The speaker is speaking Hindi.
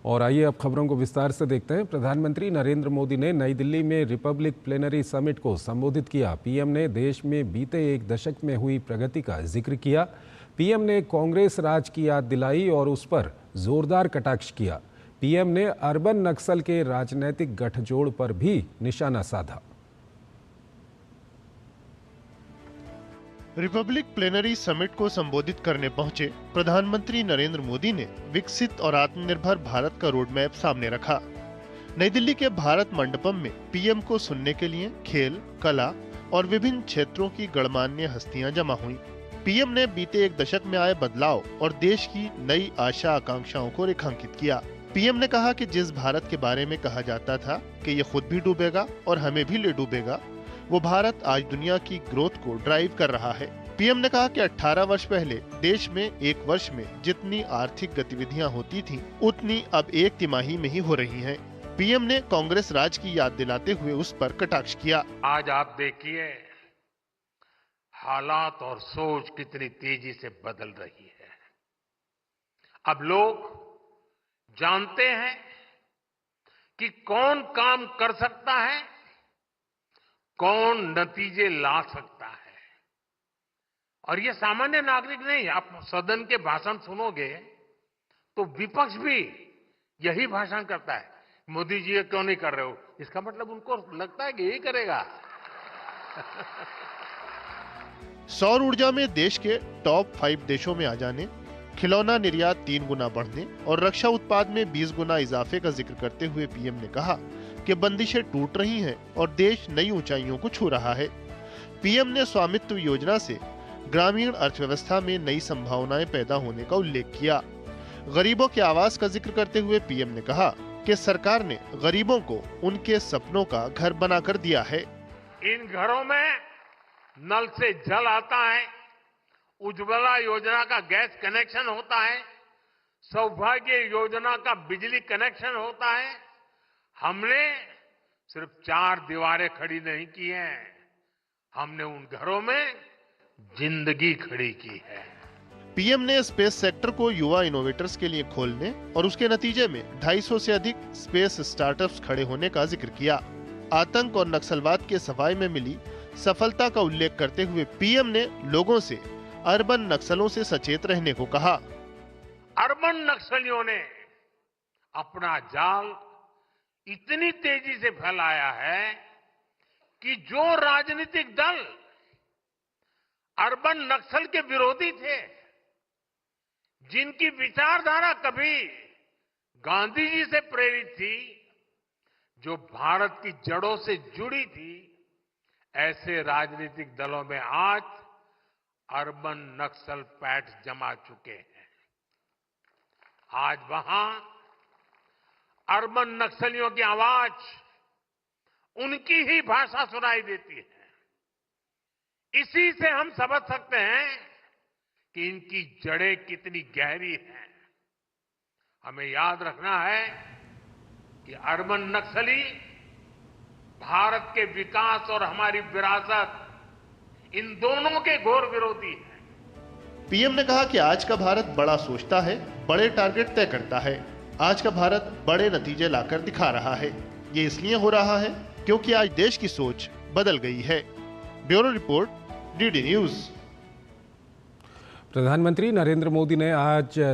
और आइए अब खबरों को विस्तार से देखते हैं। प्रधानमंत्री नरेंद्र मोदी ने नई दिल्ली में रिपब्लिक प्लेनरी समिट को संबोधित किया। पीएम ने देश में बीते एक दशक में हुई प्रगति का जिक्र किया। पीएम ने कांग्रेस राज की याद दिलाई और उस पर जोरदार कटाक्ष किया। पीएम ने अर्बन नक्सल के राजनीतिक गठजोड़ पर भी निशाना साधा। रिपब्लिक प्लेनरी समिट को संबोधित करने पहुंचे प्रधानमंत्री नरेंद्र मोदी ने विकसित और आत्मनिर्भर भारत का रोड मैप सामने रखा। नई दिल्ली के भारत मंडपम में पीएम को सुनने के लिए खेल, कला और विभिन्न क्षेत्रों की गणमान्य हस्तियां जमा हुईं। पीएम ने बीते एक दशक में आए बदलाव और देश की नई आशा आकांक्षाओं को रेखांकित किया। पीएम ने कहा कि जिस भारत के बारे में कहा जाता था कि ये खुद भी डूबेगा और हमें भी ले डूबेगा, वो भारत आज दुनिया की ग्रोथ को ड्राइव कर रहा है। पीएम ने कहा कि 18 वर्ष पहले देश में एक वर्ष में जितनी आर्थिक गतिविधियां होती थीं, उतनी अब एक तिमाही में ही हो रही हैं। पीएम ने कांग्रेस राज की याद दिलाते हुए उस पर कटाक्ष किया। आज आप देखिए हालात और सोच कितनी तेजी से बदल रही है। अब लोग जानते हैं कि कौन काम कर सकता है, कौन नतीजे ला सकता है। और ये सामान्य नागरिक नहीं, आप सदन के भाषण सुनोगे तो विपक्ष भी यही भाषण करता है, मोदी जी ये क्यों नहीं कर रहे हो। इसका मतलब उनको लगता है कि यही करेगा। सौर ऊर्जा में देश के टॉप 5 देशों में आ जाने, खिलौना निर्यात 3 गुना बढ़ने और रक्षा उत्पाद में 20 गुना इजाफे का जिक्र करते हुए पीएम ने कहा कि बंदिशें टूट रही हैं और देश नई ऊंचाइयों को छू रहा है। पीएम ने स्वामित्व योजना से ग्रामीण अर्थव्यवस्था में नई संभावनाएं पैदा होने का उल्लेख किया। गरीबों के आवास का जिक्र करते हुए पीएम ने कहा कि सरकार ने गरीबों को उनके सपनों का घर बनाकर दिया है। इन घरों में नल से जल आता है, उज्ज्वला योजना का गैस कनेक्शन होता है, सौभाग्य योजना का बिजली कनेक्शन होता है। हमने सिर्फ 4 दीवारें खड़ी नहीं की हैं, हमने उन घरों में जिंदगी खड़ी की है। पीएम ने स्पेस सेक्टर को युवा इनोवेटर्स के लिए खोलने और उसके नतीजे में 250 से अधिक स्पेस स्टार्टअप्स खड़े होने का जिक्र किया। आतंक और नक्सलवाद के सफाई में मिली सफलता का उल्लेख करते हुए पीएम ने लोगों से अर्बन नक्सलों से सचेत रहने को कहा। अर्बन नक्सलियों ने अपना जाल इतनी तेजी से फैलाया है कि जो राजनीतिक दल अर्बन नक्सल के विरोधी थे, जिनकी विचारधारा कभी गांधी जी से प्रेरित थी, जो भारत की जड़ों से जुड़ी थी, ऐसे राजनीतिक दलों में आज अर्बन नक्सल पैठ जमा चुके हैं। आज वहां अर्बन नक्सलियों की आवाज, उनकी ही भाषा सुनाई देती है। इसी से हम समझ सकते हैं कि इनकी जड़ें कितनी गहरी हैं। हमें याद रखना है कि अर्बन नक्सली भारत के विकास और हमारी विरासत, इन दोनों के घोर विरोधी हैं। पीएम ने कहा कि आज का भारत बड़ा सोचता है, बड़े टारगेट तय करता है। आज का भारत बड़े नतीजे लाकर दिखा रहा है। ये इसलिए हो रहा है क्योंकि आज देश की सोच बदल गई है। Bureau report, DD news. प्रधानमंत्री नरेंद्र मोदी ने आज